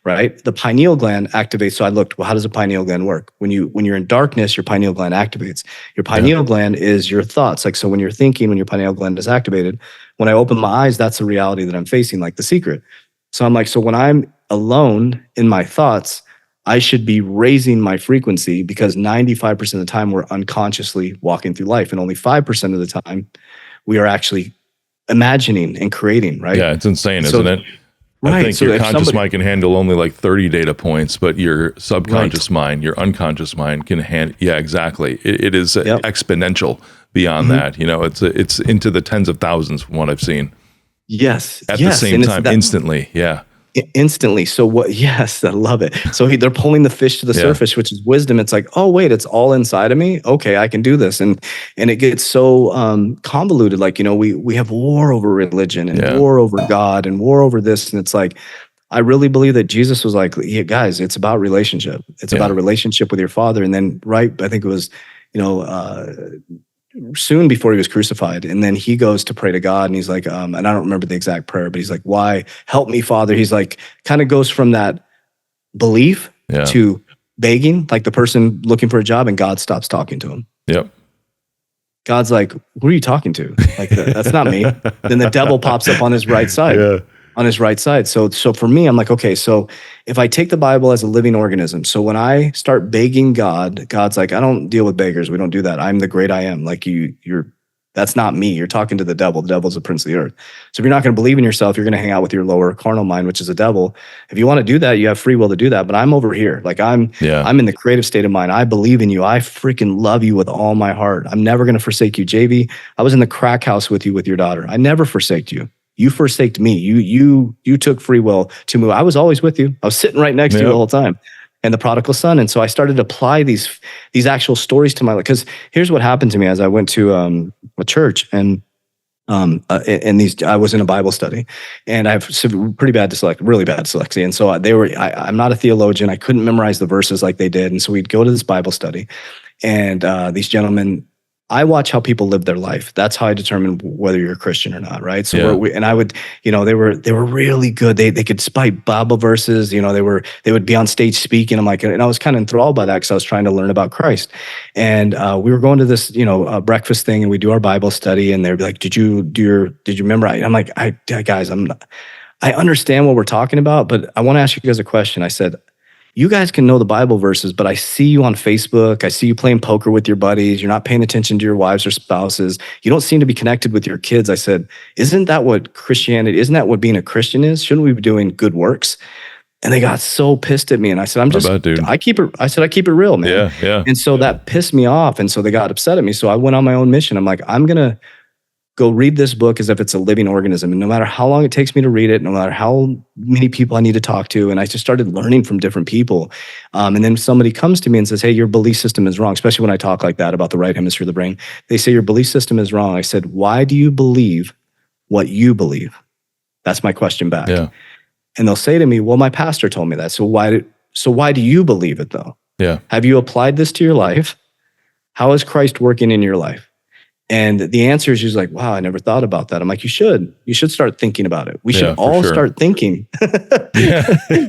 [SPEAKER 2] right? The pineal gland activates. So I looked, well, how does a pineal gland work? When you're in darkness, your pineal gland activates. Your pineal gland is your thoughts. Like, so when you're thinking, when your pineal gland is activated, when I open my eyes, that's the reality that I'm facing, like The Secret. So I'm like, so when I'm alone in my thoughts, I should be raising my frequency, because 95% of the time we're unconsciously walking through life, and only 5% of the time we are actually imagining and creating, right?
[SPEAKER 1] Yeah, it's insane, isn't it?
[SPEAKER 2] Right.
[SPEAKER 1] I think your conscious mind can handle only like 30 data points, but your subconscious mind, your unconscious mind can handle, exactly. It is exponential beyond that. You know, it's into the tens of thousands from what I've seen.
[SPEAKER 2] Yes.
[SPEAKER 1] At the same time, instantly. Yeah.
[SPEAKER 2] Instantly. So what? Yes, I love it. So they're pulling the fish to the surface, which is wisdom. It's like, oh wait, it's all inside of me. Okay, I can do this, and it gets so convoluted. Like, you know, we have war over religion and war over God and war over this, and it's like, I really believe that Jesus was like, yeah, guys, it's about relationship. It's about a relationship with your Father. And then, right, I think it was, you know, soon before he was crucified, and then he goes to pray to God, and he's like, and I don't remember the exact prayer, but he's like, why? Help me, Father. He's like, kind of goes from that belief to begging, like the person looking for a job, and God stops talking to him.
[SPEAKER 1] Yep.
[SPEAKER 2] God's like, who are you talking to? Like, that's not me. Then the devil pops up on his right side. On his right side. So for me, I'm like, okay, so if I take the Bible as a living organism, so when I start begging God, God's like, I don't deal with beggars. We don't do that. I'm the great I am. Like you're that's not me. You're talking to the devil. The devil's the prince of the earth. So if you're not going to believe in yourself, you're going to hang out with your lower carnal mind, which is the devil. If you want to do that, you have free will to do that. But I'm over here. Like I'm in the creative state of mind. I believe in you. I freaking love you with all my heart. I'm never going to forsake you. JV, I was in the crack house with you with your daughter. I never forsaked you. You forsaked me. You took free will to move. I was always with you. I was sitting right next to you the whole time. And the prodigal son. And so I started to apply these actual stories to my life. Because here's what happened to me as I went to a church, and I was in a Bible study, and I have pretty bad dyslexia, really bad dyslexia. And so I'm not a theologian. I couldn't memorize the verses like they did. And so we'd go to this Bible study, and these gentlemen, I watch how people live their life. That's how I determine whether you're a Christian or not, right? So I would, you know, they were really good. They could spike Bible verses. You know, they would be on stage speaking. I'm like, and I was kind of enthralled by that because I was trying to learn about Christ. And we were going to this, you know, breakfast thing, and we do our Bible study. And they'd be like, "Did you memorize?" I'm like, guys, I understand what we're talking about, but I want to ask you guys a question. I said, you guys can know the Bible verses, but I see you on Facebook. I see you playing poker with your buddies. You're not paying attention to your wives or spouses. You don't seem to be connected with your kids. I said, isn't that what Christianity, isn't that what being a Christian is? Shouldn't we be doing good works? And they got so pissed at me. And I said, I keep it real, man.
[SPEAKER 1] Yeah.
[SPEAKER 2] And so that pissed me off. And so they got upset at me. So I went on my own mission. I'm like, I'm going to go read this book as if it's a living organism. And no matter how long it takes me to read it, no matter how many people I need to talk to, and I just started learning from different people. And then somebody comes to me and says, hey, your belief system is wrong, especially when I talk like that about the right hemisphere of the brain. They say, your belief system is wrong. I said, why do you believe what you believe? That's my question back.
[SPEAKER 1] Yeah.
[SPEAKER 2] And they'll say to me, well, my pastor told me that. So why do you believe it though?
[SPEAKER 1] Yeah.
[SPEAKER 2] Have you applied this to your life? How is Christ working in your life? And the answer is usually like, wow, I never thought about that. I'm like, you should start thinking about it. We should all start thinking.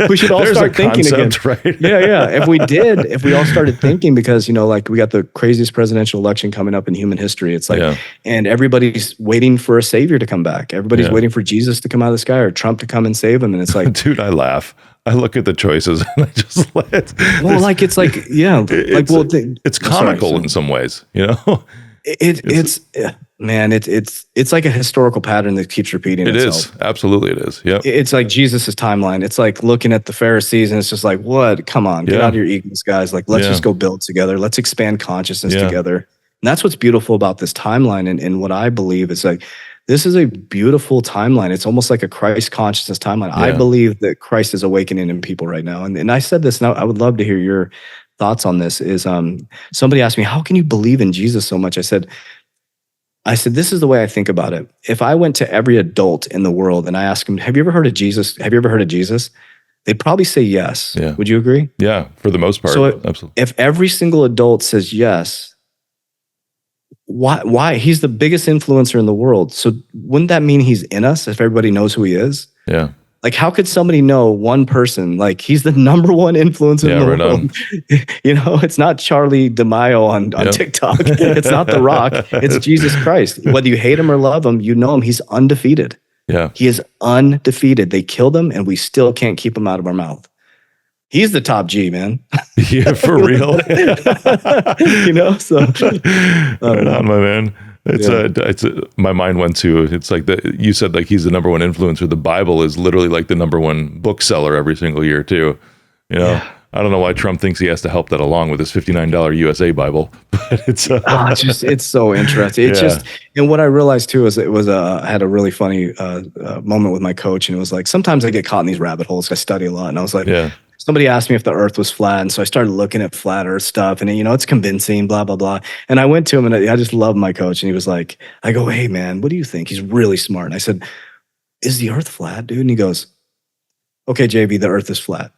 [SPEAKER 2] We should all start thinking again.
[SPEAKER 1] Right?
[SPEAKER 2] Yeah. If we all started thinking, because, like we got the craziest presidential election coming up in human history. It's like, and everybody's waiting for a savior to come back. Everybody's waiting for Jesus to come out of the sky or Trump to come and save them. And it's like,
[SPEAKER 1] dude, I laugh. I look at the choices and I just let it.
[SPEAKER 2] Well, like, it's like, yeah.
[SPEAKER 1] It's comical in some ways,
[SPEAKER 2] It's like a historical pattern that keeps repeating itself.
[SPEAKER 1] It is. Absolutely it is. Yeah.
[SPEAKER 2] It's like Jesus's timeline. It's like looking at the Pharisees and it's just like, what? Come on, get out of your egos, guys. Like, let's just go build together. Let's expand consciousness together. And that's what's beautiful about this timeline. And what I believe is like, this is a beautiful timeline. It's almost like a Christ consciousness timeline. I believe that Christ is awakening in people right now. And I said this, and I would love to hear your thoughts on this. Is somebody asked me, how can you believe in Jesus so much? I said, this is the way I think about it. If I went to every adult in the world and I asked them, have you ever heard of Jesus? Have you ever heard of Jesus? They'd probably say yes.
[SPEAKER 1] Yeah.
[SPEAKER 2] Would you agree?
[SPEAKER 1] Yeah, for the most part.
[SPEAKER 2] So
[SPEAKER 1] absolutely.
[SPEAKER 2] If every single adult says yes, why? He's the biggest influencer in the world. So wouldn't that mean he's in us if everybody knows who he is?
[SPEAKER 1] Yeah.
[SPEAKER 2] Like, how could somebody know one person? Like, he's the number one influencer in the world. It's not Charlie DeMaio on TikTok. It's not The Rock. It's Jesus Christ. Whether you hate him or love him, you know him. He's undefeated. Yeah. He is undefeated. They killed him and we still can't keep him out of our mouth. He's the top G, man.
[SPEAKER 1] Yeah, for real.
[SPEAKER 2] So.
[SPEAKER 1] Right on, my man. It's my mind went to, it's like you said, like he's the number one influencer. The Bible is literally like the number one bookseller every single year too. I don't know why Trump thinks he has to help that along with his $59 USA Bible, but it's
[SPEAKER 2] it's so interesting. It's just, and what I realized too is I had a really funny moment with my coach, and it was like, sometimes I get caught in these rabbit holes. I study a lot, and I was like, somebody asked me if the earth was flat. And so I started looking at flat earth stuff, and it's convincing, blah, blah, blah. And I went to him, and I just love my coach. And he was like, I go, hey man, what do you think? He's really smart. And I said, is the earth flat, dude? And he goes, okay, JB, the earth is flat.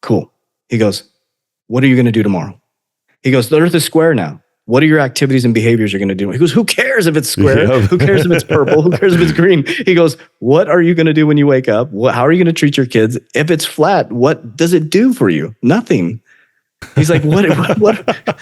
[SPEAKER 2] Cool. He goes, what are you going to do tomorrow? He goes, the earth is square now. What are your activities and behaviors you're going to do? He goes, who cares if it's square? Who cares if it's purple? Who cares if it's green? He goes, what are you going to do when you wake up? How are you going to treat your kids? If it's flat, what does it do for you? Nothing. He's like, what?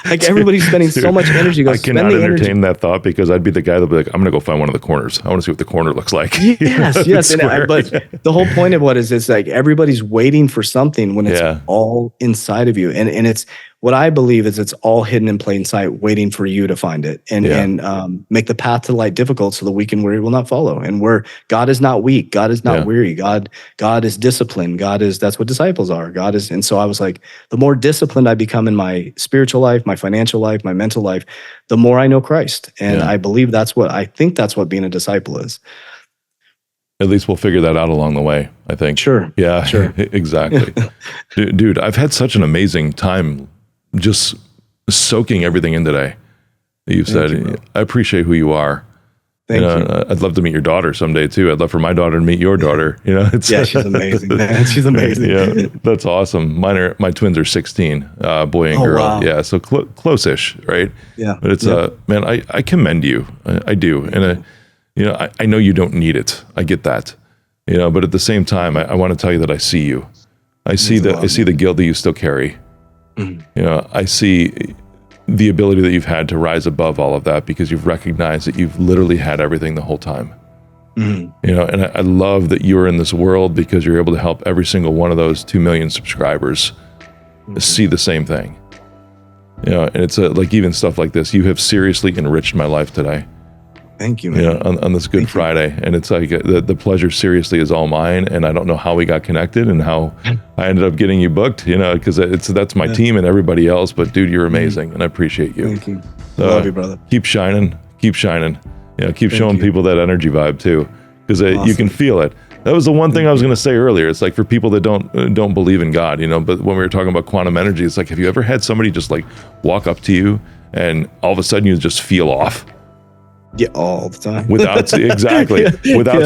[SPEAKER 2] Like, everybody's spending so much energy. He goes,
[SPEAKER 1] I cannot entertain that thought, because I'd be the guy that'd be like, I'm going to go find one of the corners. I want to see what the corner looks like.
[SPEAKER 2] Yes. But the whole point of it's like everybody's waiting for something when it's all inside of you. And it's, what I believe is it's all hidden in plain sight, waiting for you to find it and make the path to light difficult so the weak and weary will not follow. And God is not weak. God is not weary. God is disciplined. That's what disciples are. And so I was like, the more disciplined I become in my spiritual life, my financial life, my mental life, the more I know Christ. And I believe that's what being a disciple is.
[SPEAKER 1] At least we'll figure that out along the way, I think.
[SPEAKER 2] Sure.
[SPEAKER 1] Yeah,
[SPEAKER 2] sure.
[SPEAKER 1] Exactly. Dude, I've had such an amazing time just soaking everything in today that you've said. I appreciate who you are.
[SPEAKER 2] Thank you.
[SPEAKER 1] I'd love to meet your daughter someday too. I'd love for my daughter to meet your daughter.
[SPEAKER 2] She's amazing, man. She's amazing.
[SPEAKER 1] Yeah, that's awesome. My twins are 16, boy and girl. Wow. Yeah, so close-ish, right?
[SPEAKER 2] Yeah.
[SPEAKER 1] But it's man, I commend you. I do, and I know you don't need it. I get that, but at the same time, I want to tell you that I see you. I see the guilt that you still carry. Mm-hmm. I see the ability that you've had to rise above all of that, because you've recognized that you've literally had everything the whole time. Mm-hmm. And I love that you're in this world, because you're able to help every single one of those 2 million subscribers see the same thing. And it's like, even stuff like this, you have seriously enriched my life today.
[SPEAKER 2] Thank you, man.
[SPEAKER 1] On this Good Friday. And it's like, the pleasure seriously is all mine. And I don't know how we got connected and how I ended up getting you booked, because that's my team and everybody else. But dude, you're amazing, and I appreciate you.
[SPEAKER 2] Thank you. Love you, brother.
[SPEAKER 1] Keep shining. Keep shining. Keep showing people that energy vibe too, because you can feel it. That was the one thing I was going to say earlier. It's like, for people that don't believe in God, but when we were talking about quantum energy, it's like, have you ever had somebody just like walk up to you and all of a sudden you just feel off?
[SPEAKER 2] Yeah, all the time.
[SPEAKER 1] Without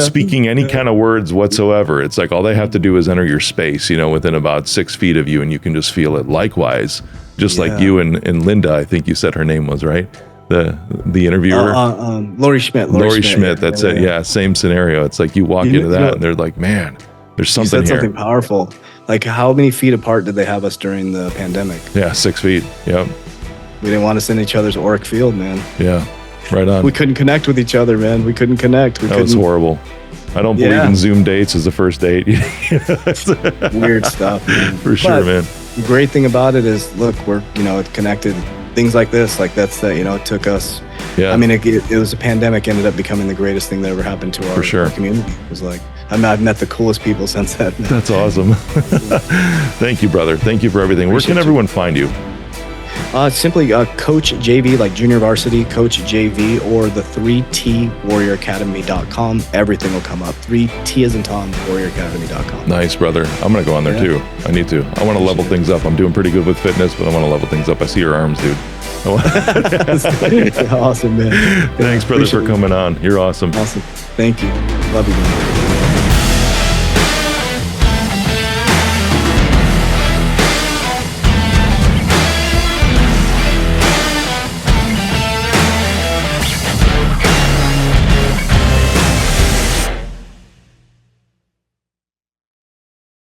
[SPEAKER 1] speaking any kind of words whatsoever. It's like, all they have to do is enter your space, within about 6 feet of you, and you can just feel it. Likewise, just like you and Linda, I think you said her name was, right? the interviewer.
[SPEAKER 2] Lori Schmidt.
[SPEAKER 1] Lori Schmidt. That's it. Yeah, same scenario. It's like you walk into that and they're like, man, there's something
[SPEAKER 2] you said
[SPEAKER 1] here.
[SPEAKER 2] Something powerful. Like, how many feet apart did they have us during the pandemic?
[SPEAKER 1] Yeah, 6 feet. Yep.
[SPEAKER 2] We didn't want us in each other's auric field, man.
[SPEAKER 1] Yeah, right on.
[SPEAKER 2] We couldn't connect with each other, man. We couldn't connect.
[SPEAKER 1] That was horrible. I don't believe in Zoom dates as a first date.
[SPEAKER 2] Weird stuff, man.
[SPEAKER 1] For sure, man.
[SPEAKER 2] The great thing about it is, look, we're, connected. Things like this, it took us.
[SPEAKER 1] Yeah.
[SPEAKER 2] I mean, it was a pandemic, ended up becoming the greatest thing that ever happened to our community. It was like, I've met the coolest people since then.
[SPEAKER 1] That's awesome. Thank you, brother. Thank you for everything. Where can everyone find you?
[SPEAKER 2] Simply Coach JV, like junior varsity, Coach JV, or the 3TWarriorAcademy.com. Everything will come up. 3T as in Tom, WarriorAcademy.com.
[SPEAKER 1] Nice, brother. I'm going to go on there too. I need to. I want to level things up. I'm doing pretty good with fitness, but I want to level things up. I see your arms, dude.
[SPEAKER 2] Awesome, man.
[SPEAKER 1] Thanks, brother, for coming on. You're awesome.
[SPEAKER 2] Awesome. Thank you. Love you, man.